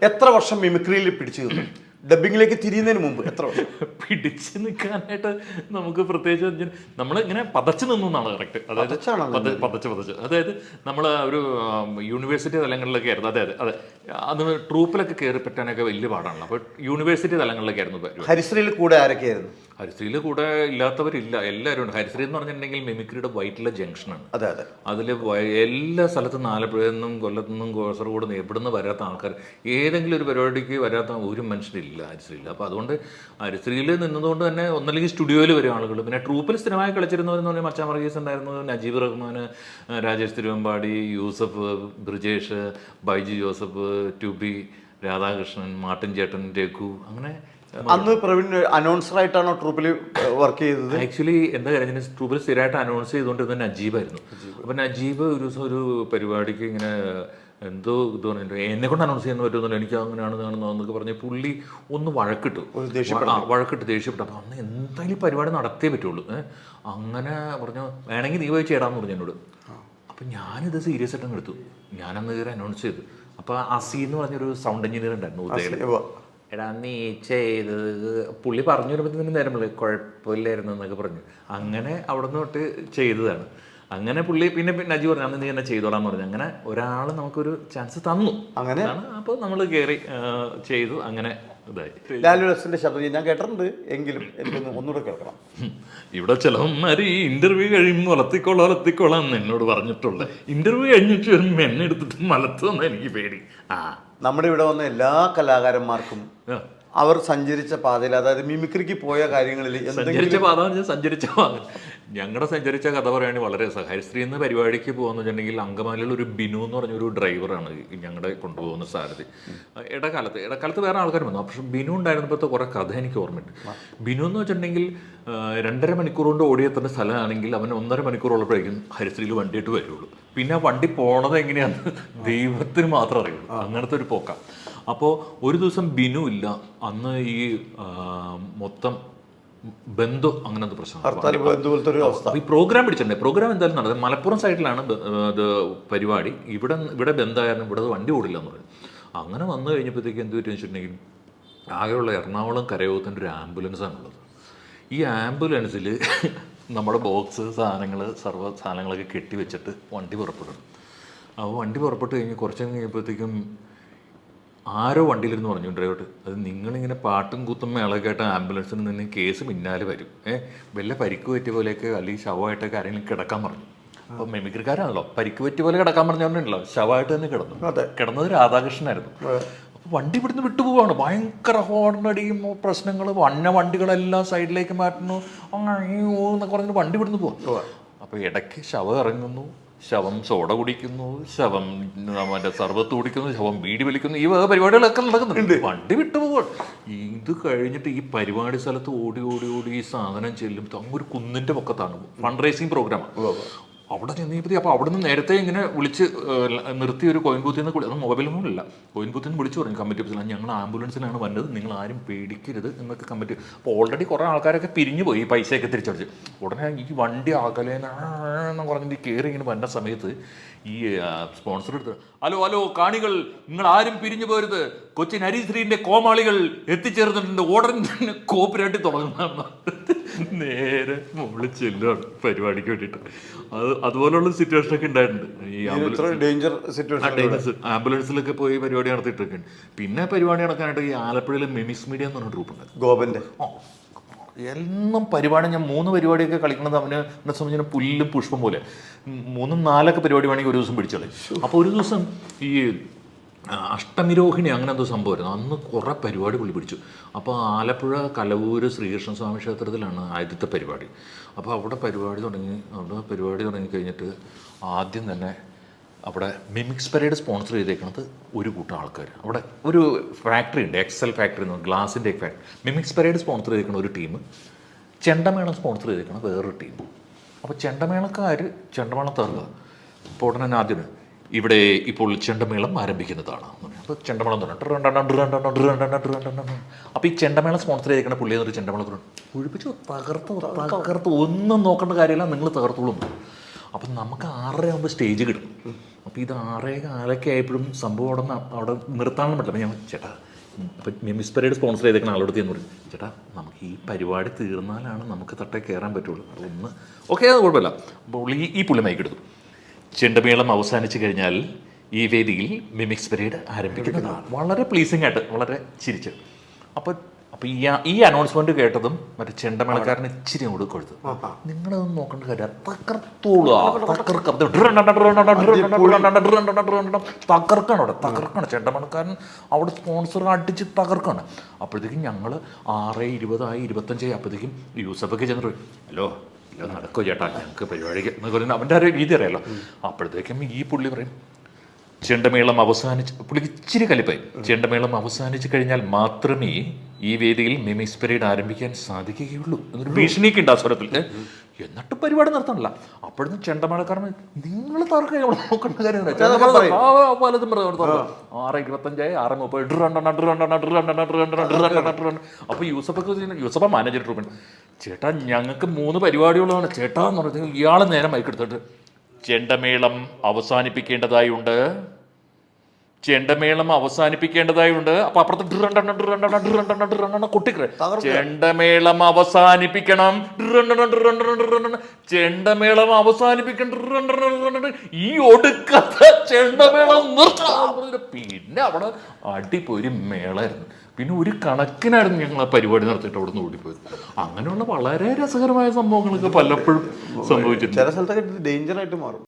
എത്ര വർഷം മിമിക്രിയിൽ പിടിച്ചു നിന്നു? ഡബിങ്ങിലേക്ക് തിരിയുന്നതിന് മുമ്പ് എത്ര വർഷം? പിടിച്ച് നിൽക്കാനായിട്ട് നമുക്ക് പ്രത്യേകിച്ച് നമ്മൾ ഇങ്ങനെ പതച്ച് നിന്നു എന്നാണ് കറക്റ്റ്. അതായത് പതച്ച് അതായത് നമ്മൾ ഒരു യൂണിവേഴ്സിറ്റി തലങ്ങളിലൊക്കെ ആയിരുന്നു. അതെ അതെ അതെ അത് ട്രൂപ്പിലൊക്കെ കയറി പറ്റാനൊക്കെ വലിയ പാടാണല്ലോ. അപ്പോൾ യൂണിവേഴ്സിറ്റി തലങ്ങളിലൊക്കെ ആയിരുന്നു. ഹരിശ്രീയിൽ കൂടെ ആരൊക്കെയായിരുന്നു? ഹരിശ്രീയിൽ കൂടെ ഇല്ലാത്തവരില്ല, എല്ലാവരും ഉണ്ട്. ഹരിശ്രീ എന്ന് പറഞ്ഞിട്ടുണ്ടെങ്കിൽ മിമിക്രിയുടെ വൈറ്റിലെ ജംഗ്ഷനാണ്. അതെ അതെ. അതിൽ എല്ലാ സ്ഥലത്തും ആലപ്പുഴയിൽ നിന്നും കൊല്ലത്തു നിന്നും കാസർഗോഡ് നിന്ന് എവിടുന്ന് വരാത്ത ആൾക്കാർ, ഏതെങ്കിലും ഒരു പരിപാടിക്ക് വരാത്ത ഒരു മനുഷ്യരില്ല ഹരിശ്രീയിൽ. അപ്പോൾ അതുകൊണ്ട് ഹരിശ്രീയിൽ നിന്നതുകൊണ്ട് തന്നെ ഒന്നല്ലെങ്കിൽ സ്റ്റുഡിയോയിൽ വരും ആളുകൾ. പിന്നെ ട്രൂപ്പിൽ സ്ഥിരമായി കളിച്ചിരുന്നവരെന്ന് പറഞ്ഞാൽ മച്ചാൻ വർഗീസ് ഉണ്ടായിരുന്നു, നജീബ് റഹ്മാൻ, രാജേഷ് തിരുവമ്പാടി, യൂസഫ്, ബ്രിജേഷ്, ബൈജു ജോസഫ്, ട്യൂബി, രാധാകൃഷ്ണൻ, മാർട്ടിൻ ചേട്ടൻ, രഘു, അങ്ങനെ. അന്ന് പ്രവീൺ അനൗൺസർ ആയിട്ടാണോ ട്രൂപ്പിൽ വർക്ക് ചെയ്തത്? ആക്ച്വലി എന്താ കാര്യം, ട്രൂപ്പിൽ സ്ഥിരമായിട്ട് അനൗൺസ് ചെയ്തുകൊണ്ടിരുന്നത് നജീബായിരുന്നു. അപ്പം നജീബ് ഒരു ദിവസം ഒരു പരിപാടിക്ക് ഇങ്ങനെ എന്തോ ഇത് പറഞ്ഞിട്ട് എന്നെ കൊണ്ട് അനൗൺസ് ചെയ്യാൻ പറ്റുമെന്നല്ലോ, എനിക്ക് അങ്ങനെയാണെന്നൊക്കെ പറഞ്ഞ് പുള്ളി ഒന്ന് വഴക്കിട്ടു. ദേഷ്യപ്പെട്ടു. അപ്പം അന്ന് എന്തായാലും പരിപാടി നടത്തിയേ പറ്റുള്ളൂ. അങ്ങനെ പറഞ്ഞു വേണമെങ്കിൽ നീ പോയി ചേടാന്ന് പറഞ്ഞു എന്നോട്. അപ്പം ഞാനിത് സീരിയസ് ആയിട്ടങ്ങ് എടുത്തു. ഞാനന്ന് കയറി അനൗൺസ് ചെയ്തു. അപ്പോൾ അസി എന്ന് പറഞ്ഞൊരു സൗണ്ട് എഞ്ചിനീയർ ഉണ്ടായിരുന്നു ഉദയയിൽ. എടാ നീ ചെയ്തത് പുള്ളി പറഞ്ഞു വരുമ്പോഴത്തേനും നേരം കുഴപ്പമില്ലായിരുന്നു എന്നൊക്കെ പറഞ്ഞു. അങ്ങനെ അവിടെ നിന്ന് തൊട്ട് ചെയ്തതാണ്. അങ്ങനെ പുള്ളി പിന്നെ നജി പറഞ്ഞു അന്ന് നീ എന്നെ ചെയ്തോളാന്ന് പറഞ്ഞു. അങ്ങനെ ഒരാൾ നമുക്കൊരു ചാൻസ് തന്നു. അങ്ങനെ അപ്പോൾ നമ്മൾ കയറി ചെയ്തു. അങ്ങനെ ഇതായി. ലാലുദാസിന്റെ ശബ്ദം ഞാൻ കേട്ടിട്ടുണ്ട്, എങ്കിലും എനിക്കൊന്ന് ഒന്നുകൂടെ കേൾക്കണം. ഇവിടെ ചിലവന്മാർ ഈ ഇന്റർവ്യൂ കഴിയുമ്പോൾ വളർത്തിക്കോളാം എന്ന് എന്നോട് പറഞ്ഞിട്ടുള്ളത്. ഇന്റർവ്യൂ കഴിഞ്ഞിട്ട് വരുമ്പോൾ എന്നെ എടുത്തിട്ട് മലത്തുമെന്ന് എനിക്ക് പേടി. നമ്മുടെ ഇവിടെ വന്ന എല്ലാ കലാകാരന്മാർക്കും അവർ സഞ്ചരിച്ച പാതയിൽ, അതായത് മിമിക്രിക്ക് പോയ കാര്യങ്ങളിൽ സഞ്ചരിച്ച പാത ഞങ്ങളുടെ സഞ്ചരിച്ച കഥ പറയുകയാണെങ്കിൽ വളരെ ഹരിശ്രീ എന്ന പരിപാടിക്ക് പോകുന്ന വെച്ചിട്ടുണ്ടെങ്കിൽ അങ്കമാലിയിൽ ഒരു ബിനു എന്ന് പറഞ്ഞൊരു ഡ്രൈവറാണ് ഞങ്ങളുടെ കൊണ്ടുപോകുന്ന സാരഥി. ഇടക്കാലത്ത് വേറെ ആൾക്കാർ വന്നു. പക്ഷെ ബിനു ഉണ്ടായിരുന്നപ്പോഴത്തെ കുറേ കഥ എനിക്ക് ഓർമ്മയുണ്ട്. ബിനു എന്ന് വെച്ചിട്ടുണ്ടെങ്കിൽ 2.5 മണിക്കൂർ കൊണ്ട് ഓടിയെത്തേണ്ട സ്ഥലമാണെങ്കിൽ അവൻ 1.5 മണിക്കൂറുള്ളപ്പോഴേക്കും ഹരിശ്രീയിൽ വണ്ടിയിട്ട് വരുള്ളൂ. പിന്നെ ആ വണ്ടി പോണത് എങ്ങനെയാണെന്ന് ദൈവത്തിന് മാത്രം അറിയുള്ളൂ. അങ്ങനത്തെ ഒരു പോക്കാം. അപ്പോൾ ഒരു ദിവസം ബിനു ഇല്ല. അന്ന് ഈ മൊത്തം ബന്ധു അങ്ങനത്തെ പ്രശ്നം. ഈ പ്രോഗ്രാം പിടിച്ചിട്ടുണ്ട്. പ്രോഗ്രാം എന്തായാലും നടന്നത് മലപ്പുറം സൈഡിലാണ് പരിപാടി. ഇവിടെ ബന്ധായിരുന്നു, ഇവിടെ വണ്ടി ഓടില്ല എന്ന് പറഞ്ഞു. അങ്ങനെ വന്നു കഴിഞ്ഞപ്പോഴത്തേക്ക് എന്ത് പറ്റുമെന്ന് വെച്ചിട്ടുണ്ടെങ്കിൽ ആകെയുള്ള എറണാകുളം കരയോഗത്തിൻ്റെ ഒരു ആംബുലൻസാണുള്ളത്. ഈ ആംബുലൻസിൽ നമ്മുടെ ബോക്സ് സർവ്വ സാധനങ്ങളൊക്കെ കെട്ടി വെച്ചിട്ട് വണ്ടി പുറപ്പെടും. അപ്പോൾ വണ്ടി പുറപ്പെട്ട് കഴിഞ്ഞ് കുറച്ച് കഴിഞ്ഞപ്പോഴത്തേക്കും ആരോ വണ്ടിയിലിരുന്ന് പറഞ്ഞു ഡ്രൈവർ, അത് നിങ്ങളിങ്ങനെ പാട്ടും കൂത്തും മേളൊക്കെ ആയിട്ട് ആംബുലൻസിൽ നിന്ന് കേസ് പിന്നാലെ വരും, വല്ല പരിക്ക് പറ്റിയ പോലെയൊക്കെ അല്ലെങ്കിൽ ശവമായിട്ടൊക്കെ ആരെങ്കിലും കിടക്കാൻ പറഞ്ഞു. അപ്പോൾ മെമിക്രിക്കാരാണല്ലോ, പരിക്ക് പറ്റിയ പോലെ കിടക്കാൻ പറഞ്ഞിട്ടുണ്ടല്ലോ, ശവമായിട്ട് തന്നെ കിടന്നത് രാധാകൃഷ്ണനായിരുന്നു. അപ്പോൾ വണ്ടി ഇവിടുന്ന് വിട്ടുപോവാണ്. ഭയങ്കര ഹോർണടിയും പ്രശ്നങ്ങൾ, വണ്ടികളെല്ലാം സൈഡിലേക്ക് മാറ്റുന്നു, എന്നൊക്കെ പറഞ്ഞിട്ട് വണ്ടി ഇവിടുന്ന് പോവാം. അപ്പോൾ ഇടയ്ക്ക് ശവം ഇറങ്ങുന്നു, ശവം സോഡ കുടിക്കുന്നു, ശവം മറ്റേ സർബത്ത് കുടിക്കുന്നു, ശവം ബീഡി വലിക്കുന്നു, ഈ വക പരിപാടികളൊക്കെ നടക്കുന്നുണ്ട്. വണ്ടി വിട്ടുപോകും. ഇത് കഴിഞ്ഞിട്ട് ഈ പരിപാടി സ്ഥലത്ത് ഓടി ഈ സാധനം ചെല്ലുമ്പോൾ അങ്ങ് ഒരു കുന്നിൻ്റെ പൊക്കത്താണ് ഫണ്ട് റേസിങ് പ്രോഗ്രാമാണ്. അവിടെ ചെന്നപ്പോഴത്തേ അപ്പോൾ അവിടെ നിന്ന് നേരത്തെ ഇങ്ങനെ വിളിച്ച് നിർത്തി ഒരു കോയിൻ ബൂത്തിൽ നിന്ന് അത് മൊബൈൽ ഫോണില്ല, കോയിൻ ബൂത്തിൽ നിന്ന് വിളിച്ചു പറഞ്ഞു കമ്മിറ്റി ഓഫീസിലാണ് ഞങ്ങൾ ആംബുലൻസിലാണ് വന്നത്, നിങ്ങൾ ആരും പേടിക്കരുത് എന്നൊക്കെ കമ്മിറ്റി. അപ്പോൾ ഓൾറെഡി കുറേ ആൾക്കാരൊക്കെ പിരിഞ്ഞു പോയി, പൈസയൊക്കെ തിരിച്ചടിച്ച്. ഉടനെ ഈ വണ്ടി ആകലേന്ന് പറഞ്ഞിട്ട് കയറി ഇങ്ങനെ വന്ന സമയത്ത് ഈ സ്പോൺസർ എടുത്ത് ഹലോ കാണികൾ, നിങ്ങൾ ആരും പിരിഞ്ഞു പോരുത്, കൊച്ചിൻ ഹരിശ്രീന്റെ കോമാളികൾ എത്തിച്ചേർന്നിട്ടുണ്ട്, ഉടൻ തന്നെ കോപ്പിരാട്ടി തുടങ്ങുന്നതാണ്. നേരെ മുകളിൽ ചെല്ലുകയാണ് പരിപാടിക്ക് വേണ്ടിയിട്ട്. അതുപോലുള്ള സിറ്റുവേഷൻ ഒക്കെ ഉണ്ടായിട്ടുണ്ട്. ഈ ആംബുലൻസിലൊക്കെ പോയി പരിപാടി നടത്തിയിട്ടൊക്കെ. പിന്നെ പരിപാടി നടക്കാനായിട്ട് ഈ ആലപ്പുഴയിലെ മെമിക്സ് മീഡിയ എന്ന് പറഞ്ഞ ഗ്രൂപ്പുണ്ട്, ഗോപന്റെ. എന്നും പരിപാടി ഞാൻ 3 പരിപാടിയൊക്കെ കളിക്കുന്നത് അവന് എന്നെ സംബന്ധിച്ച് പുല്ലും പുഷ്പം പോലെ. 3-4 പരിപാടി വേണമെങ്കിൽ ഒരു ദിവസം പിടിച്ചോളെ. അപ്പോൾ ഒരു ദിവസം ഈ അഷ്ടമിരോഹിണി അങ്ങനെ എന്തോ സംഭവമായിരുന്നു. അന്ന് കുറേ പരിപാടി പുള്ളി പിടിച്ചു. അപ്പോൾ ആലപ്പുഴ കലവൂര് ശ്രീകൃഷ്ണ സ്വാമി ക്ഷേത്രത്തിലാണ് ആദ്യത്തെ പരിപാടി. അപ്പോൾ അവിടെ പരിപാടി തുടങ്ങി കഴിഞ്ഞിട്ട് ആദ്യം തന്നെ അവിടെ മിമിക്സ് പരേഡ് സ്പോൺസർ ചെയ്തേക്കുന്നത് ഒരു കൂട്ടം ആൾക്കാർ. അവിടെ ഒരു ഫാക്ടറി ഉണ്ട്, എക്സൽ ഫാക്ടറി എന്ന്, ഗ്ലാസിൻ്റെ ഫാക്ടറി. മിമിക്സ് പരേഡ് സ്പോൺസർ ചെയ്തേക്കുന്ന ഒരു ടീം, ചെണ്ടമേളം സ്പോൺസർ ചെയ്തേക്കുന്ന വേറൊരു ടീം. അപ്പോൾ ചെണ്ടമേളക്കാർ ചെണ്ടമേളം തറുക. അപ്പോൾ ഉടനെ ആദ്യം ഇവിടെ ഇപ്പോൾ ചെണ്ടമേളം ആരംഭിക്കുന്നതാണ്. അപ്പോൾ ചെണ്ടമേളം തുടങ്ങി. അപ്പോൾ ഈ ചെണ്ടമേളം സ്പോൺസർ ചെയ്തേക്കുന്ന പുള്ളി എന്നൊരു ചെണ്ടമേളം ഒഴിപ്പിച്ചു തകർത്ത് ഒന്നും നോക്കേണ്ട കാര്യമില്ല, നിങ്ങൾ തകർത്തോളും. അപ്പം നമുക്ക് 6:30 ആകുമ്പോൾ സ്റ്റേജ് കിട്ടും. അപ്പോൾ ഇത് 6:15 ആയപ്പോഴും സംഭവം അവിടെ നിർത്താനും പറ്റില്ല. അപ്പോൾ ഞാൻ ചേട്ടാ, അപ്പം മിമിക്സ് പരേഡ് സ്പോൺസർ ചെയ്തേക്കുന്ന ആളോട് എന്ന് പറയും, ചേട്ടാ നമുക്ക് ഈ പരിപാടി തീർന്നാലാണ് നമുക്ക് തട്ടേ കയറാൻ പറ്റുള്ളൂ, അതൊന്ന് ഓക്കെ, അത് കുഴപ്പമില്ല. അപ്പോൾ ഈ പുള്ളി മൈക്കെടുത്തു. ചെണ്ടമേളം അവസാനിച്ച് കഴിഞ്ഞാൽ ഈ വേദിയിൽ മിമിക്സ് പരേഡ് ആരംഭിക്കുന്നതാണ്. വളരെ പ്ലീസിങ് ആയിട്ട്, വളരെ ചിരിച്ച്. അപ്പോൾ ഈ അനൗൺസ്മെന്റ് കേട്ടതും മറ്റേ ചെണ്ടമേളക്കാരന് ഇച്ചിരി അങ്ങോട്ട് കൊടുത്തു. നിങ്ങളതൊന്നും നോക്കേണ്ട കാര്യം, തകർക്കാണ് അവിടെ, തകർക്കാണ്. ചെണ്ടമേളക്കാരൻ അവിടെ സ്പോൺസർ അടിച്ച് തകർക്കാണ്. അപ്പോഴത്തേക്കും ഞങ്ങൾ 6:20 25 അപ്പോഴത്തേക്കും യൂസഫൊക്കെ ചെന്നിട്ട്, ഹലോ നടക്കോ ചേട്ടാ ഞങ്ങൾക്ക് പരിപാടിക്ക് എന്നൊക്കെ പറയുന്നത് അവൻ്റെ ഒരു രീതി അറിയാലോ. അപ്പോഴത്തേക്കും ഈ പുള്ളി പറയും, ചെണ്ടമേളം അവസാനിച്ച്, പുള്ളിക്ക് ഇച്ചിരി കലിപ്പായി, ചെണ്ടമേളം അവസാനിച്ച് കഴിഞ്ഞാൽ മാത്രമേ ഈ വേദിയിൽ മിമിക്സ് പരേഡ് ആരംഭിക്കാൻ സാധിക്കുകയുള്ളൂ എന്നൊരു ഭീഷണിയൊക്കെ ഉണ്ട് ആ സ്വരത്തിൽ. എന്നിട്ട് പരിപാടി നിർത്തണില്ല. അപ്പോഴൊന്നും ചെണ്ടമേളക്കാരൻ, നിങ്ങൾ തർക്കം അവിടെ നോക്കേണ്ട കാര്യം പലതും 6:25 6:30 അപ്പോൾ യൂസഫ മാനേജർ ട്രൂപ്പൻ, ചേട്ടാ ഞങ്ങൾക്ക് 3 പരിപാടികളാണ് ചേട്ടാ എന്ന് പറഞ്ഞാൽ ഇയാൾ നേരം മയക്കെടുത്തിട്ട്, ചെണ്ടമേളം അവസാനിപ്പിക്കേണ്ടതായുണ്ട്, ചെണ്ടമേളം അവസാനിപ്പിക്കേണ്ടതായുണ്ട്. അപ്പൊ അപ്പുറത്ത് കുട്ടിക്ക് ചെണ്ടമേളം അവസാനിപ്പിക്കണം, ചെണ്ടമേളം അവസാനിപ്പിക്കണം, ഈ ഒടുക്കത്തെ ചെണ്ടമേളം നിർത്തണം. പിന്നെ അവിടെ അടിപൊളി മേളായിരുന്നു. പിന്നെ ഒരു കണക്കിനായിരുന്നു ഞങ്ങൾ ആ പരിപാടി നടത്തിയിട്ട് അവിടെ നിന്ന് ഓടിപ്പോയത്. അങ്ങനെയുള്ള വളരെ രസകരമായ സംഭവങ്ങളൊക്കെ പലപ്പോഴും സംഭവിച്ചിട്ടുണ്ട്. ചില സ്ഥലത്തൊക്കെ ഡേഞ്ചർ ആയിട്ട് മാറും.